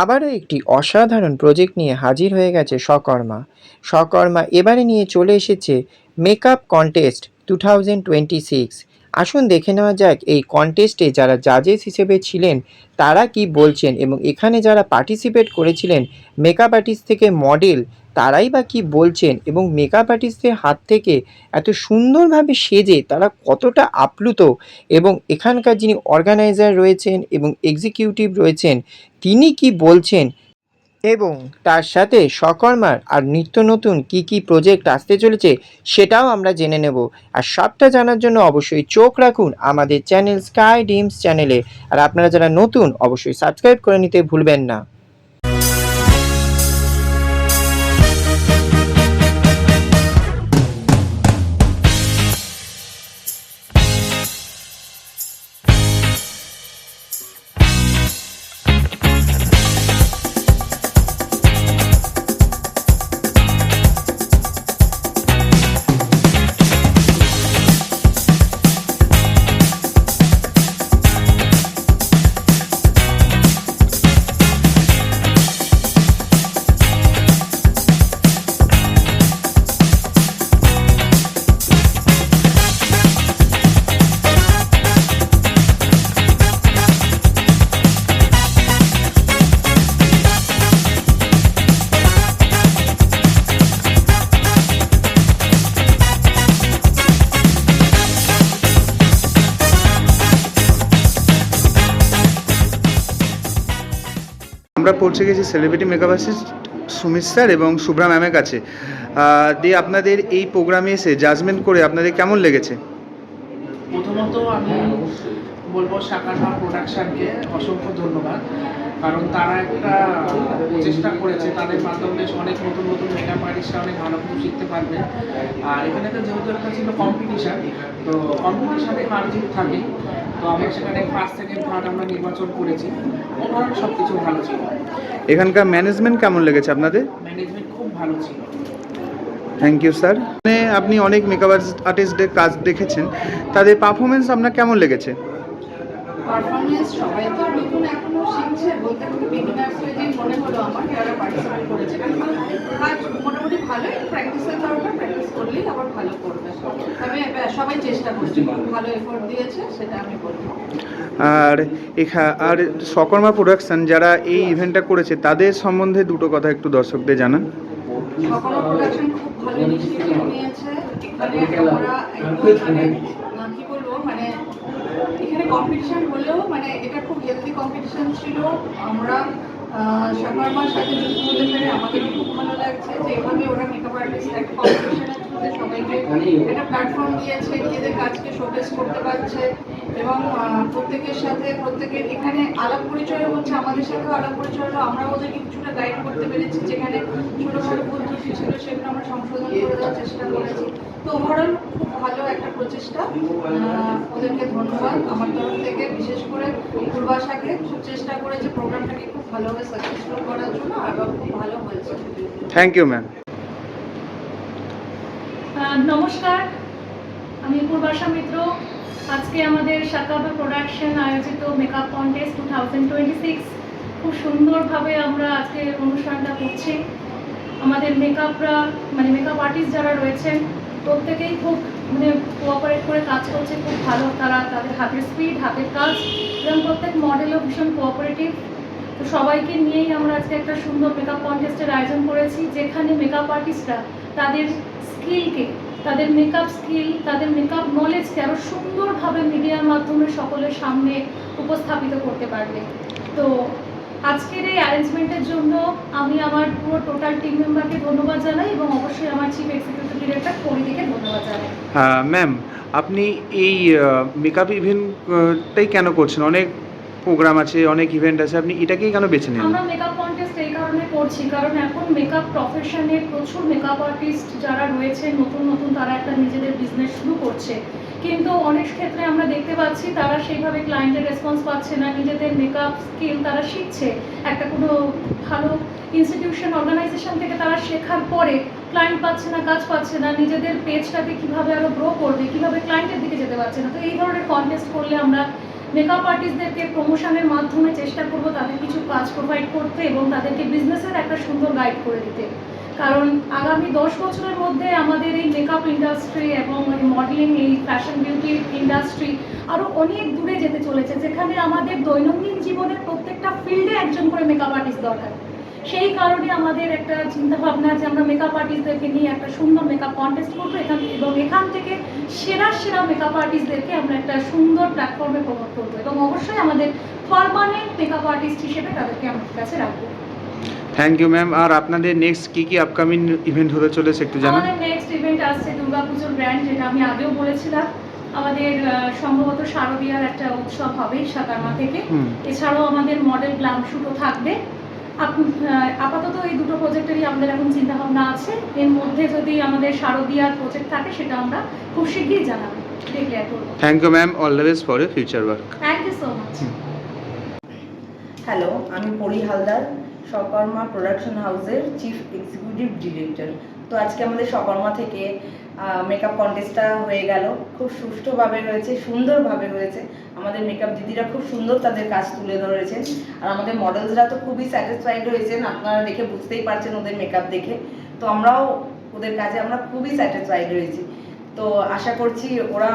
আবারও একটি অসাধারণ প্রজেক্ট নিয়ে হাজির হয়ে গেছে সকর্মা। সকর্মা এবারে নিয়ে চলে এসেছে মেকআপ কন্টেস্ট 2026। আসুন দেখে নেওয়া যাক এই কন্টেস্টে যারা জাজেস হিসেবে ছিলেন তারা কি বলছেন এবং এখানে যারা পার্টিসিপেট করেছিলেন মেকআপ আর্টিস্ট থেকে মডেল তারাই বা কি বলছেন এবং মেকআপ আর্টিস্টদের হাত থেকে এত সুন্দরভাবে সেজে তারা কতটা আপ্লুত এবং এখানকার যিনি অর্গানাইজার রয়েছেন এবং এক্সিকিউটিভ রয়েছেন তিনি কি বলছেন এবং তার সাথে সকর্মার আর নিত্য নতুন কি প্রজেক্ট আসতে চলেছে সেটাও আমরা জেনে নেব। আর সবটা জানার জন্য অবশ্যই চোখ রাখুন আমাদের চ্যানেল স্কাই ডিমস চ্যানেলে। আর আপনারা যারা নতুন অবশ্যই সাবস্ক্রাইব করে নিতে ভুলবেন না। আমরা পৌঁছে গেছি celebrity makeup artist Sumit sir এবং শুভ্রা ম্যামের কাছে। দিয়ে আপনাদের এই প্রোগ্রামে এসে জাজমেন্ট করে আপনাদের কেমন লেগেছে? প্রথমত আমি বলবো সাকারমা প্রোডাকশানকে অসংখ্য ধন্যবাদ, কারণ তারা একটা প্রচেষ্টা করেছে, তাদের মাধ্যমে অনেক নতুন নতুন মেকআপ আর্টিস্টরা অনেক ভালো কিছু শিখতে পারবে। আর এখানে তো যেহেতু একটা ছিল কম্পিটিশান, তো কম্পিটিশানে হার জিত থাকে, তো আমরা সেখানে ফার্স্ট সেকেন্ড থার্ড আমরা নির্বাচন করেছি। ওভারঅল সব কিছু ভালো ছিল। এখানকার ম্যানেজমেন্ট কেমন লেগেছে আপনাদের? ম্যানেজমেন্ট খুব ভালো ছিল। Thank you sir. মানে আপনি অনেক মেকআপ আর্টিস্টদের কাজ দেখেছেন, তাদের পারফরমেন্স আপনার কেমন লেগেছে? পারফরমেন্স সবাই তো নতুন এখনো শিখছে, বলতে গেলে বিগিনার্স যে মনে হলো আমার যারা পার্টিসিপেট করেছে, কাজ মোটামুটি ভালোই, প্র্যাকটিসের দরকার, প্র্যাকটিস করলেই আবার ভালো করবে। তবে সবাই চেষ্টা করছে, খুব ভালো এফোর্ট দিয়েছে, সেটা আমি বলবো। আর সকর্মা প্রোডাকশন যারা এই ইভেন্টটা করেছে তাদের সম্বন্ধে দুটো কথা একটু দর্শকদের জানান। সকর্মা প্রোডাকশন খুব ভালো ইনিশিয়েটিভ নিয়েছে। এখানে আমরা কি বলবো, মানে এখানে কম্পিটিশন হলেও মানে এটা খুব হেলদি কম্পিটিশন ছিল। আমরা সকর্মার সাথে যুক্ত হতে পেরে আমাদের খুব ভালো লাগছে যে এভাবে ওরা মেকআপ আর্টিস্ট একটা কম্পিটিশনের থ্রুতে সবাইকে একটা প্ল্যাটফর্ম দিয়েছে, নিজেদের কাজকে শোকেস করতে পারছে এবং প্রত্যেকের সাথে প্রত্যেকের এখানে আলাপ পরিচয় হচ্ছে, আমাদের সাথেও আলাপ পরিচয় হলো। আমরা ওদেরকে কিছুটা গাইড করতে পেরেছি, যেখানে ছোটোখাটো ভুল ত্রুটি ছিল সেগুলো আমরা সংশোধন করে দেওয়ার চেষ্টা করেছি। তো ওভারঅল খুব ভালো একটা প্রচেষ্টা, ওদেরকে ধন্যবাদ আমার তরফ থেকে। বিশেষ করে পূর্বাশাকে খুব চেষ্টা করেছে প্রোগ্রামটাকে খুব ভালোভাবে সাকসেসফুল করার জন্য, এবং খুব ভালো হয়েছে। Thank you ma'am. নমস্কার, আমি পূর্বাশা মিত্র। আজকে আমাদের সাকারমা প্রোডাকশন আয়োজিত মেকআপ কন্টেস্ট 2026 খুব সুন্দরভাবে আমরা আজকে অনুষ্ঠানটা করছি। আমাদের মেকআপরা মানে মেকআপ আর্টিস্ট যারা রয়েছেন প্রত্যেকেই খুব কোঅপারেট করে কাজ করছে, খুব ভালো। তারা তাদের হাতের স্পিড, হাতের কাজ এবং প্রত্যেক মডেলও ভীষণ কোঅপারেটিভ। তো সবাইকে নিয়েই আমরা আজকে একটা সুন্দর মেকআপ কন্টেস্টের আয়োজন করেছি, যেখানে মেকআপ আর্টিস্টরা তাদের স্কিলকে, তাদের মেকআপ স্কিল, তাদের মেকআপ নলেজকে আরও সুন্দরভাবে মিডিয়ার মাধ্যমে সকলের সামনে উপস্থাপিত করতে পারবে। তো আজকের এই অ্যারেঞ্জমেন্টের জন্য আমি আমার পুরো টোটাল টিম মেম্বারকে ধন্যবাদ জানাই এবং অবশ্যই আমার চিফ এক্সিকিউটিভ ডিরেক্টর পরিদিকে ধন্যবাদ জানাই। ম্যাম, আপনি এই মেকআপ ইভেন্টটাই কেন করছেন? অনেক প্রোগ্রাম আছে, অনেক ইভেন্ট আছে, আপনি এটাকেই কেন বেছে নিলেন? আমরা মেকআপ কন্টেস্ট এই কারণে করছি কারণ এখন মেকআপ প্রফেশনে প্রচুর মেকআপ আর্টিস্ট যারা রয়েছে নতুন নতুন, তারা একটা নিজেদের বিজনেস শুরু করছে, কিন্তু অনেক ক্ষেত্রে আমরা দেখতে পাচ্ছি তারা সেইভাবে ক্লায়েন্টের রেসপন্স পাচ্ছে না। নিজেদের মেকআপ স্কিল তারা শিখছে একটা কোনো ভালো ইনস্টিটিউশন, অর্গানাইজেশন থেকে তারা শেখার পরে ক্লায়েন্ট পাচ্ছে না, কাজ পাচ্ছে না, নিজেদের পেজটাকে কীভাবে আরও গ্রো করবে, কীভাবে ক্লায়েন্টের দিকে যেতে পারছে না। তো এই ধরনের কন্টেস্ট করলে আমরা মেকআপ আর্টিস্টদেরকে প্রমোশনের মাধ্যমে চেষ্টা করব তাদের কিছু কাজ প্রোভাইড করতে এবং তাদেরকে বিজনেসের একটা সুন্দর গাইড করে দিতে। কারণ আগামী 10 বছরের মধ্যে আমাদের এই মেকআপ ইন্ডাস্ট্রি এবং মডেলিং, এই ফ্যাশন বিউটি ইন্ডাস্ট্রি আরও অনেক দূরে যেতে চলেছে, যেখানে আমাদের দৈনন্দিন জীবনের প্রত্যেকটা ফিল্ডে একজন করে মেকআপ আর্টিস্ট দরকার। সেই কারণে আমাদের একটা চিন্তাভাবনা যে আমরা মেকআপ আর্টিস্টদেরকে নিয়ে একটা সুন্দর মেকআপ কন্টেস্ট করবো এবং এখান থেকে সেরা সেরা মেকআপ আর্টিস্টদেরকে আমরা একটা সুন্দর প্ল্যাটফর্মে প্রমোট করবো এবং অবশ্যই আমাদের পার্মানেন্ট মেকআপ আর্টিস্ট হিসেবে তাদেরকে আমাদের কাছে রাখবো। Thank you ma'am. আর আপনাদের নেক্সট কি আপকামিং ইভেন্ট হতে চলেছে একটু জানান। আমাদের নেক্সট ইভেন্ট আসছে দুর্গাপুজোর ব্র্যান্ড, যেটা আমি আগেও বলেছিলাম। আমাদের সম্ভবত শারদীয়ার একটা উৎসব হবে সাকারমা থেকে। এছাড়াও আমাদের মডেল গ্ল্যাম শুটও থাকবে। আপাতত এই দুটো প্রজেক্টেরই আমাদের এখন চিন্তা ভাবনা আছে। এর মধ্যে যদি আমাদের শারদীয়ার প্রজেক্ট থাকে সেটা আমরা খুব শীঘ্রই জানাবো, ডিক্লেয়ার করবো। Thank you ma'am, all the best for your future work. Thank you so much. Hello, আমি পরি হালদার, সকর্মা প্রোডাকশন হাউসের চিফ এক্সিকিউটিভ ডিরেক্টর। তো আজকে আমাদের সকর্মা থেকে মেকআপ কন্টেস্টটা হয়ে গেল, খুব সুষ্ঠুভাবে হয়েছে, সুন্দরভাবে হয়েছে। আমাদের মেকআপ দিদিরা খুব সুন্দর তাদের কাজ তুলে ধরেছেন, আর আমাদের মডেলসরা তো খুবই স্যাটিসফাইড হয়েছেন। আপনারা দেখে বুঝতেই পারছেন ওদের মেকআপ দেখে। তো আমরাও ওদের কাজে আমরা খুবই স্যাটিসফাইড হয়েছি। তো আশা করছি ওরা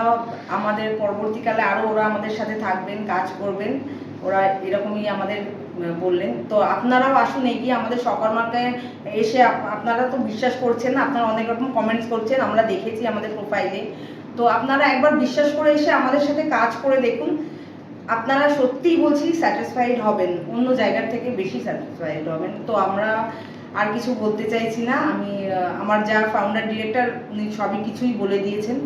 আমাদের পরবর্তীকালে আরও ওরা আমাদের সাথে থাকবেন, কাজ করবেন। ওরা এরকমই আমাদের বললেন। তো আপনারাও আসুন এগিয়ে আমাদের সকর্মাকে এসে, আপনারা তো বিশ্বাস করছেন না, আপনারা অনেক রকম কমেন্টস করছেন, আমরা দেখেছি আমাদের প্রোফাইলে। তো আপনারা একবার বিশ্বাস করে এসে আমাদের সাথে কাজ করে দেখুন, আপনারা সত্যিই বলছি স্যাটিসফাইড হবেন, অন্য জায়গার থেকে বেশি স্যাটিসফাইড হবেন। তো আমরা আর কিছু বলতে চাইছি না। আমি আমার যা ফাউন্ডার ডিরেক্টর উনি সবই কিছুই বলে দিয়েছেন।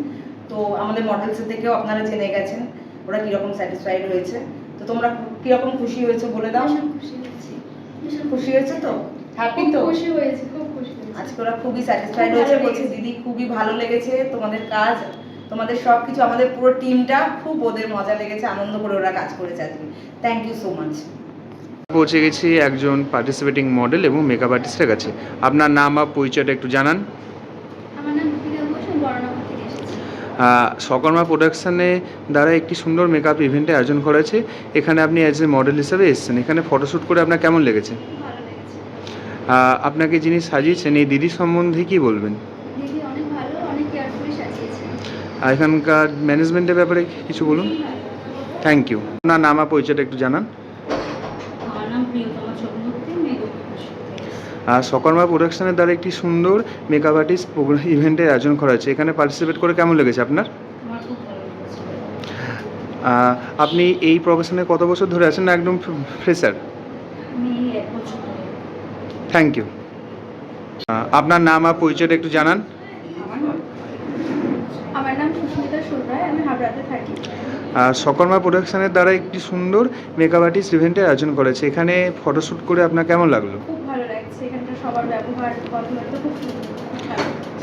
তো আমাদের মডেলসের থেকেও আপনারা জেনে গেছেন ওরা কীরকম স্যাটিসফাইড হয়েছে। তো তোমরা কীরকম খুশি হয়েছে বলে দাও। খুশি হয়েছে তো? হ্যাপি তো? খুশি হয়েছে, খুব খুশি হয়েছে। আজকে ওরা খুবই স্যাটিসফাইড হয়েছে, বলছে দিদি খুবই ভালো লেগেছে তোমাদের কাজ, তোমাদের সব কিছু, আমাদের পুরো টিমটা খুব ওদের মজা লেগেছে, আনন্দ করে ওরা কাজ করেছে আজকে। Thank you so much. পৌঁছে গেছি একজন পার্টিসিপেটিং মডেল এবং মেকআপ আর্টিস্টের কাছে। আপনার নাম বা পরিচয়টা একটু জানান। আমার নাম দীপিকা ঘোষ, আমি বড়নগর থেকে এসেছি। সকর্মা প্রোডাকশানে দ্বারা একটি সুন্দর মেকআপ ইভেন্টের আয়োজন করা হয়েছে। এখানে আপনি অ্যাজ এ মডেল হিসেবে এসেছেন। এখানে ফটোশ্যুট করে আপনার কেমন লেগেছে? ভালো লেগেছে। আপনাকে যিনি সাজিয়েছেন এই দিদি সম্বন্ধে কি বলবেন? দিদি অনেক ভালো, অনেক কেয়ারফুলি সাজিয়েছে। এখানকার ম্যানেজমেন্টের ব্যাপারে কিছু বলুন। Thank you. আপনার নাম আর পরিচয়টা একটু জানান। আমার নাম প্রিয়তমা চক্রবর্তী, আমি গোপীপুর। সকর্মা প্রোডাকশনের দ্বারা একটি সুন্দর মেকআপ আর্টিস্ট ইভেন্টের আয়োজন করা হয়েছে। এখানে পার্টিসিপেট করে কেমন লেগেছে আপনার? আমার খুব ভালো লেগেছে। আপনি এই প্রফেশনে কত বছর ধরে আছেন, না একদম ফ্রেশার? আমি 1 বছর ধরে। Thank you. আপনার নাম আর পরিচয়টা একটু জানান। আমার নাম সুস্মিতা সুররায়, আমি হাবড়াতে থাকি। সকর্মা প্রোডাকশনের দ্বারা একটি সুন্দর মেকআপ আর্টিস্ট ইভেন্টের আয়োজন করেছে। এখানে ফটোশ্যুট করে আপনার কেমন লাগলো? খুব ভালো লাগছে, এখানকার সবার ব্যবহার কথাবার্তা খুব সুন্দর।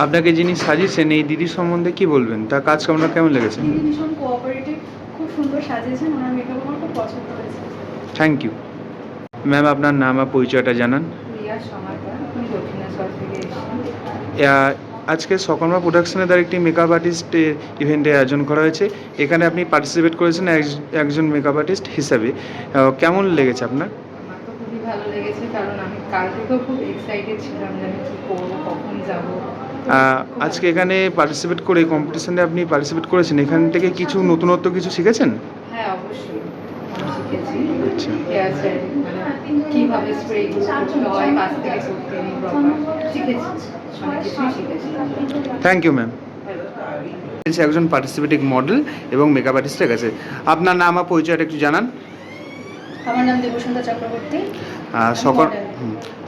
আপনাকে যিনি সাজিয়েছেন এই দিদির সম্বন্ধে কি বলবেন? তার কাজ আপনার কেমন লেগেছে? দিদি ভীষণ কোঅপারেটিভ, খুব সুন্দর সাজিয়েছেন, ওনার মেকআপ আমার খুব পছন্দ হয়েছে। Thank you. ম্যাম আপনার নাম আর পরিচয়টা জানান। রিয়া সমাদার, আমি দক্ষিণেশ্বর থেকে এসেছি। আজকে সকর্মা প্রোডাকশনের দ্বারা একটি মেকআপ আর্টিস্টের ইভেন্টের আয়োজন করা হয়েছে। এখানে আপনি পার্টিসিপেট করেছেন একজন মেকআপ আর্টিস্ট হিসাবে। কেমন লেগেছে আপনার? আমার তো খুবই ভালো লেগেছে, কারণ আমি কাল থেকেও খুব এক্সাইটেড ছিলাম যে আমি কী করবো, কখন যাবো। আজকে এখানে পার্টিসিপেট করে কম্পিটিশনে আপনি পার্টিসিপেট করেছেন, এখান থেকে কিছু নতুনত্ব কিছু শিখেছেন? হ্যাঁ, অবশ্যই আমি শিখেছি আচ্ছা। হেয়ার স্টাইল, মানে কীভাবে স্প্রেগুলো করতে হয়, কাছ থেকে করতে নেই, প্রপার শিখেছি, অনেক কিছুই শিখেছি। Thank you ma'am. একজন পার্টিসিপেটিং মডেল এবং মেকআপ আর্টিস্টের কাছে। আপনার নাম আর পরিচয়টা একটু জানান। আমার নাম দেবসুন্দর চক্রবর্তী।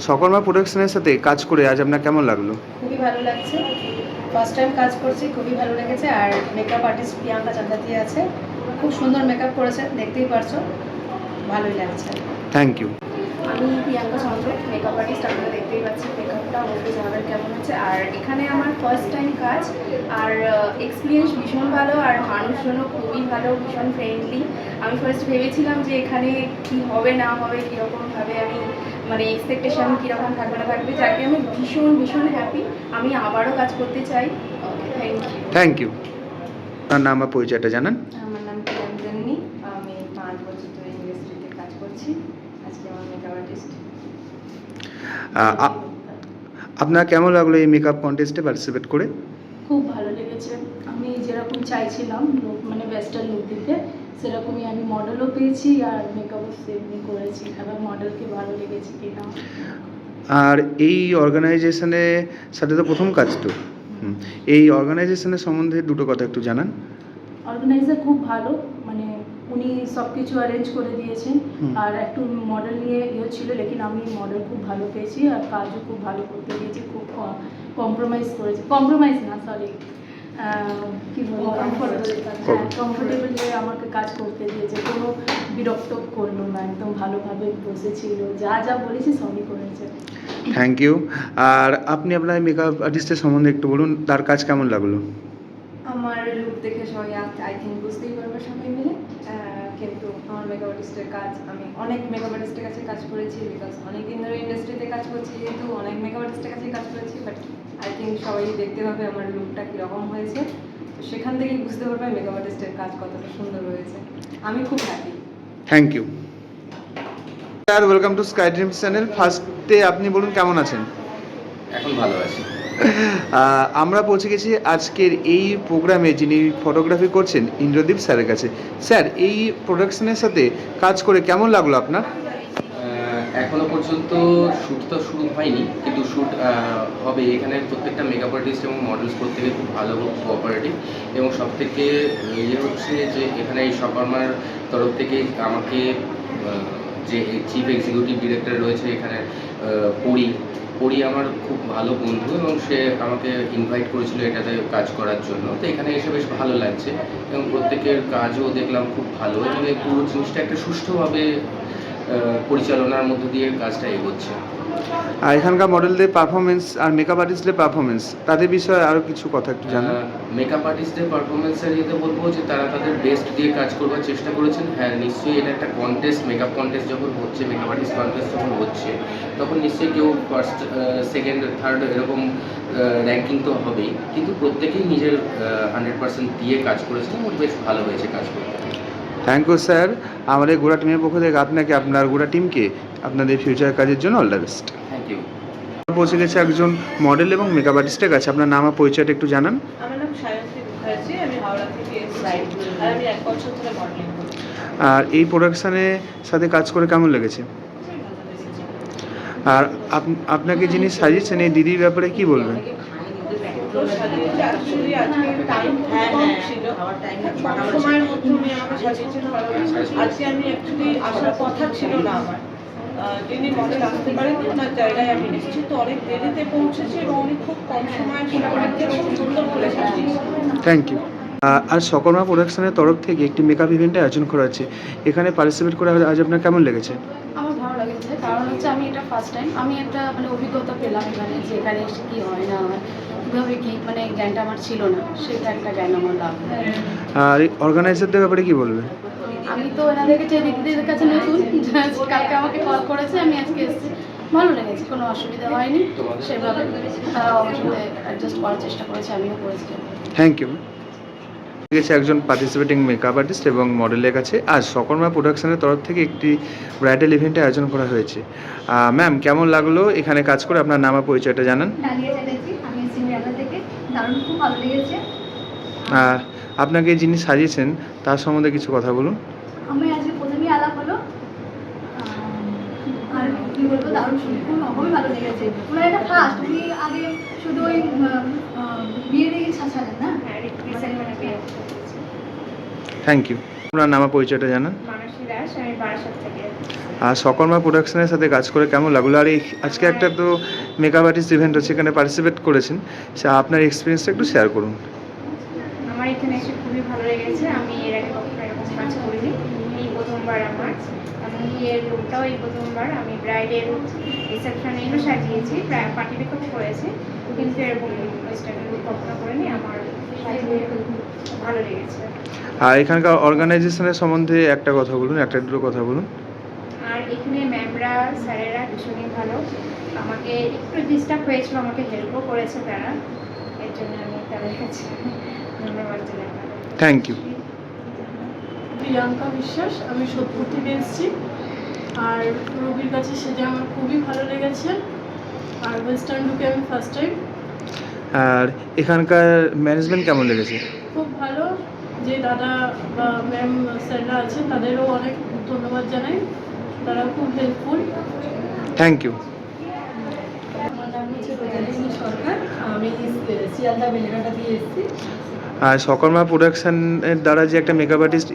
সকর্মা প্রোডাকশনের সাথে কাজ করে আজ আপনার কেমন লাগলো? খুবই ভালো লাগছে, ফার্স্ট টাইম কাজ করছি, খুবই ভালো লেগেছে। আর মেকআপ আর্টিস্ট প্রিয়াঙ্কা চান্দাতি আছে, খুব সুন্দর মেকআপ করেছে, দেখতেই পারছো, ভালোই লাগছে। Thank you. আমি প্রিয়াঙ্কা চন্দ্র, মেকআপ আর্টিস্ট। আপনারা দেখতেই পাচ্ছেন মেকআপটা অবশ্যই জানাবেন কেমন হচ্ছে। আর এখানে আমার ফার্স্ট টাইম কাজ, আর এক্সপিরিয়েন্স ভীষণ ভালো, আর মানুষজনও খুবই ভালো, ভীষণ ফ্রেন্ডলি। আমি ফার্স্ট ভেবেছিলাম যে এখানে কি হবে না হবে, কীরকমভাবে আমি মানে এক্সপেকটেশন কীরকম থাকবে না থাকবে, যাকে আমি ভীষণ ভীষণ হ্যাপি। আমি আবারও কাজ করতে চাই। Thank you. Thank you. আপনার নাম আর পরিচয়টা জানান। আমার নাম প্রিয়াঙ্কা জার্নি। আমি 5 বছর ধরে ইন্ডাস্ট্রিতে কাজ করছি। আজকে আমার মেকআপ আর্টিস্ট। আপনার কেমন লাগলো এই মেকআপ কন্টেস্টে পার্টিসিপেট করে? খুব ভালো লেগেছে। আমি যেরকম চাইছিলাম লুক মানে ওয়েস্টার্ন লুক দিতে, সেরকমই আমি মডেলও পেয়েছি আর মেকআপও সেমনি করেছি। এবার মডেলকে ভালো লেগেছে কিনা। আর এই অর্গানাইজেশনের সাথে তো প্রথম কাজ তো, এই অর্গানাইজেশনের সম্বন্ধে দুটো কথা একটু জানান। অর্গানাইজার খুব ভালো, মানে উনি সব কিছু অ্যারেঞ্জ করে দিয়েছেন। আর একটু মডেল নিয়ে ছিল, লেকিন আমি মডেল খুব ভালো পেয়েছি আর কাজও খুব ভালো করতে দিয়েছি। খুব কম্প্রোমাইজ করেছি, কম্প্রোমাইজ না সরি কী বলবো, কমফোর্টেবল হয়ে আমাকে কাজ করতে দিয়েছে, কোনো বিরক্ত করলো না, একদম ভালোভাবে বসেছিল, যা যা বলেছি সবই করেছে। Thank you. আর আপনি আপনার মেকআপ আর্টিস্টের সম্বন্ধে একটু বলুন, তার কাজ কেমন লাগলো? আমার লুক দেখে সবাই আই থিঙ্ক বুঝতেই পারবে সবাই মিলে। কিন্তু আমার মেকআপ আর্টিস্টের কাজ, আমি অনেক মেকআপ আর্টিস্টের কাছে কাজ করেছি, বিকজ অনেক দিন ধরে ইন্ডাস্ট্রিতে কাজ করছি, যেহেতু অনেক মেকআপ আর্টিস্টের কাছে কাজ করেছি। বাট আই থিঙ্ক সবাই দেখতে পাবে আমার লুকটা কীরকম হয়েছে, তো সেখান থেকেই বুঝতে পারবে মেকআপ আর্টিস্টের কাজ কতটা সুন্দর হয়েছে। আমি খুব happy. Thank you sir, welcome to Sky Dreams channel. ফার্স্টে আপনি বলুন কেমন আছেন? এখন ভালো আছি। আমরা পৌঁছে গেছি আজকের এই প্রোগ্রামে, যিনি ফটোগ্রাফি করছেন ইন্দ্রদীপ স্যারের কাছে। স্যার, এই প্রোডাকশনের সাথে কাজ করে কেমন লাগলো আপনার? এখনো পর্যন্ত শ্যুট তো শুরু হয়নি, কিন্তু শ্যুট হবে। এখানে প্রত্যেকটা মেকআপ আর্টিস্ট এবং মডেলস প্রত্যেকে খুব ভালো কোঅপারেটিভ, এবং সবথেকে ইয়ে হচ্ছে যে এখানে এই সকর্মার তরফ থেকে আমাকে যে চিফ এক্সিকিউটিভ ডিরেক্টর রয়েছে এখানে পরি আমার খুব ভালো বন্ধু, এবং সে আমাকে ইনভাইট করেছিল এটাতে কাজ করার জন্য। তো এখানে এসে বেশ ভালো লাগছে, এবং প্রত্যেকের কাজও দেখলাম খুব ভালো, এবং এই পুরো জিনিসটা একটা সুষ্ঠুভাবে পরিচালনার মধ্য দিয়ে কাজটা এগোচ্ছে। আর এখানকার মডেলদের পারফরমেন্স আর মেকআপ আর্টিস্টদের পারফরমেন্স, তাদের বিষয়ে আরও কিছু কথা একটু জানান। মেকআপ আর্টিস্টদের পারফরমেন্সের ইয়েতে বলবো যে তারা তাদের বেস্ট দিয়ে কাজ করবার চেষ্টা করেছেন। হ্যাঁ, নিশ্চয়ই এটা একটা কন্টেস্ট, মেকআপ কন্টেস্ট যখন হচ্ছে, মেকআপ আর্টিস্ট কন্টেস্ট যখন হচ্ছে, তখন নিশ্চয়ই কেউ ফার্স্ট, সেকেন্ড, থার্ড এরকম র্যাঙ্কিং তো হবেই, কিন্তু প্রত্যেকেই নিজের 100% দিয়ে কাজ করেছেন, এবং বেশ ভালো হয়েছে কাজ করতে। Thank you sir. আমাদের গোড়া টিমের পক্ষ থেকে আপনাকে, আপনার গোড়া টিমকে আপনাদের ফিউচার কাজের জন্য all the best. Thank you. পৌঁছে গেছে একজন মডেল এবং মেকআপ আর্টিস্টের কাছে। আপনার নাম আর পরিচয়টা একটু জানান। আমার নাম সায়ন্ত্রী মুখার্জি, আমি হাওড়া থেকে এসেছি আর আমি 1 বছর ধরে মডেলিং করি। আর এই প্রোডাকশানের সাথে কাজ করে কেমন লেগেছে? আর আপনাকে যিনি সাজিয়েছেন এই দিদির ব্যাপারে কি বলবেন? অ্যাকচুয়ালি আজকে টাইম কম ছিল, সময়ের মধ্যে উনি আমাকে সাজিয়েছেন ভালো। আজকে আমি অ্যাকচুয়ালি আসার কথা ছিল না আমার, যিনি মডেল আসতে পারেন ওনার জায়গায় আমি এসেছি, তো অনেক দেরিতে পৌঁছেছি এবং উনি খুব কম সময়ের মধ্যে খুব সুন্দর করে সাজিয়েছেন। Thank you. আর সকর্মা প্রোডাকশনের তরফ থেকে একটি মেকআপ ইভেন্টের আয়োজন করা হচ্ছে, এখানে পার্টিসিপেট করে আজ আপনার কেমন লেগেছে? আমার ভালো লেগেছে, কারণ হচ্ছে আমি এটা ফার্স্ট টাইম, আমি একটা মানে অভিজ্ঞতা পেলাম এখানে, যে এখানে এসে কী হয় না হয়, কীভাবে কী, মানে জ্ঞানটা আমার ছিল না, সেটা একটা জ্ঞান আমার লাভ। আর এই অর্গানাইজারদের ব্যাপারে কি বলবেন? আমি তো এনাদেরকে দিদিদের কাছে নতুন, কালকে আমাকে কল করেছে, আমি আজকে এসেছি, ভালো লেগেছে, কোনো অসুবিধা হয়নি। সেভাবে তারাও আমার সাথে অ্যাডজাস্ট করার চেষ্টা করেছে, আমিও করেছি। Thank you. গেছে একজন পার্টিসিপেটিং মেকআপ আর্টিস্ট এবং মডেলের কাছে। আজ সকর্মা প্রোডাকশনের তরফ থেকে একটি ব্রাইডাল ইভেন্টের আয়োজন করা হয়েছে। ম্যাম, কেমন লাগলো এখানে কাজ করে? আপনার নাম আর পরিচয়টা জানান। ডালিয়া চ্যাটার্জি, আমি সিঙ্গারা থেকে। দারুণ, খুব ভালো লেগেছে। আপনাকে যিনি সাজিয়েছেন তার সম্বন্ধে কিছু কথা বলুন। আমি আজকে প্রথমেই আলাপ হলো, আর কী বলবো, দারুণ খুব ভালো লেগেছে। ওনার এটা ফার্স্ট, উনি আগে শুধু ওই বিয়ে দিয়ে সাজালেন না? Thank you. আপনার নাম আর পরিচয়টা জানান। মানসী দাস, আমি বারাসাত থেকে। আর সকর্মা প্রোডাকশনের সাথে কাজ করে কেমন লাগলো? আর এই আজকে একটা তো মেকআপ আর্টিস্ট ইভেন্ট হচ্ছে, এখানে পার্টিসিপেট করেছেন, আপনার এক্সপিরিয়েন্সটা একটু শেয়ার করুন। আমার এখানে এসে খুবই ভালো লেগেছে। আমি এর আগে কখনো এরকম কাজ করিনি, এই প্রথমবার আমার। এমনকি এর লুকটাও এই প্রথমবার। আমি ব্রাইডের রিসেপশনেও সাজিয়েছি, পার্টি মেকআপ করেছি, কিন্তু এরকম ওয়েস্টার্ন লুক কখনো করিনি। আমার সাজিয়ে ভালো লেগেছে। আর এখানকার অর্গানাইজেশনের সম্বন্ধে একটা কথা বলুন, একটা দুটো কথা বলুন। আর এখানে ম্যামরা, স্যারেরা ভীষণই ভালো। আমাকে একটু ডিস্টার্ব হয়েছিল, আমাকে হেল্পও করেছে তারা, এর জন্য আমি তাদের কাছে ধন্যবাদ জানাই। Thank you. প্রিয়াঙ্কা বিশ্বাস, আমি সোদপুর থেকে এসেছি। আর রবির কাছে সেজে আমার খুবই ভালো লেগেছে। আর ওয়েস্টার্ন লুকে আমি ফার্স্ট টাইম। আর এখানকার ম্যানেজমেন্ট কেমন লেগেছে? খুব ভালো। যে দাদা বা ম্যাম স্যাররা আছেন তাদেরও অনেক ধন্যবাদ জানাই, তারা খুব হেল্পফুল। Thank you. আমার নাম হচ্ছে রোজালিনী সরকার, আমি শিয়ালদা বেলেঘাটা দিয়ে এসেছি। আর সকর্মা প্রোডাকশনের দ্বারা যে একটা মেকআপ আর্টিস্ট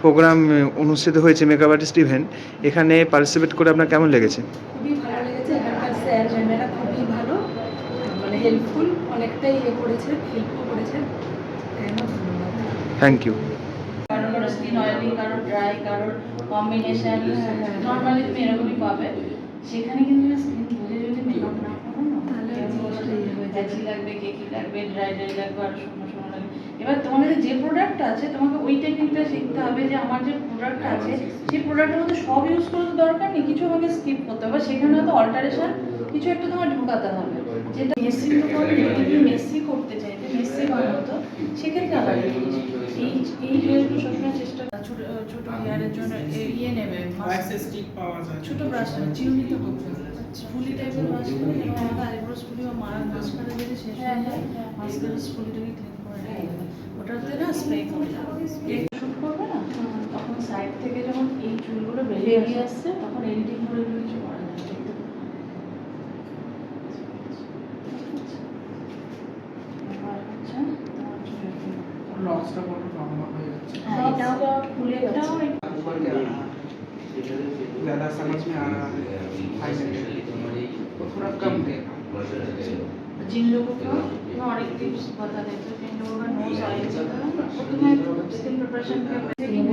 প্রোগ্রাম অনুষ্ঠিত হয়েছে, মেকআপ আর্টিস্ট ইভেন্ট, এখানে পার্টিসিপেট করে আপনার কেমন লেগেছে? খুবই ভালো লেগেছে। এখানকার স্যার ম্যামেরা খুবই ভালো, মানে হেল্পফুল, অনেকটাই করেছে, হেল্পও করেছেন। Thank you. কারোর স্কিন অয়েলি, কারোর ড্রাই, কারোর কম্বিনেশন, নর্মালি তুমি এরকমই পাবে। সেখানে কিন্তু স্কিন বুঝে যদি মেকআপ না করো না, তাহলে জ্যাচি লাগবে, কেকি লাগবে, ড্রাই লাগবে, আর শূন্য লাগবে। এবার তোমার কাছে যে প্রোডাক্ট আছে তোমাকে ওই টেকনিকটা শিখতে হবে যে আমার যে প্রোডাক্ট আছে সেই প্রোডাক্টের মধ্যে সব ইউজ করার তো দরকার নেই, কিছু আমাকে স্কিপ করতে হবে। সেখানে হয়তো অল্টারেশন কিছু একটা তোমার ঢোকাতে হবে। যেটা মেসি যদি মেসি করতে চাইতে, মেসি বানাতো, সেক্ষেত্রে আলাদা জিনিস। এই হেয়ারগুলো সবসময় চেষ্টা ছোট ছোট হেয়ারের জন্য ইয়ে নেবে, স্টিক পাওয়া যায়। ছোট ব্রাশ নেবে, চিরুনিতে করতে হবে, ফুলি টাইপের ব্রাশ নেবে, এবং আমাদের আইব্রোস ফুলি বা মাস্কারা যদি শেষ হয়ে যায়, মাস্কারা ফুলিটাকে ক্লিন করে নেবে, ওটাতে না স্প্রে করে দেবে। স্প্রে শুট করবে না, তখন সাইড থেকে যখন এই চুলগুলো বেরিয়ে আসছে তখন এডিটিং করে এগুলো কিছু করা যায়। লসটা বড় লম্বা হয়ে যাচ্ছে। এটাও খুলে গেছে। ज़्यादा समझ में आ रहा है हाईलाइट वो थोड़ा कम देगा। जिन लोगों को मैं और एक टिप्स बता देती हूँ, जिन लोगों का नोज ऑयल होता है ना, वो तुम्हें स्किन प्रिपरेशन के क्रीम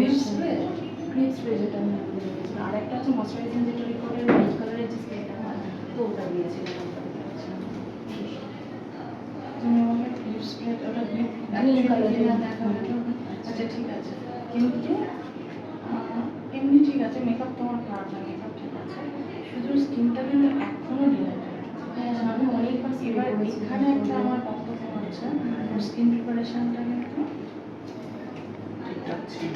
स्प्रे যেটা আমি দিয়েছি, আর একটা হচ্ছে ময়শ্চারাইজিং যেটা রিকোয়ার্ড হোয়াইট কালারের যে স্প্রেটা হয়, তো ওটা দিয়েছিলাম। তুমি আমাকে ক্রিম স্প্রে ওটা গ্রিন কালারের দেখা। আচ্ছা ঠিক আছে, কিন্তু এমনি ঠিক আছে, মেকআপ তোমার খারাপ না, মেকআপ ঠিক আছে, শুধু স্কিনটা কিন্তু এখনো ডিহাইড্রেট। আমি অনেকবার এবার এখানে একটা আমার বক্তব্য হচ্ছে স্কিন প্রিপারেশনটা কিন্তু ঠিকঠাক ছিল।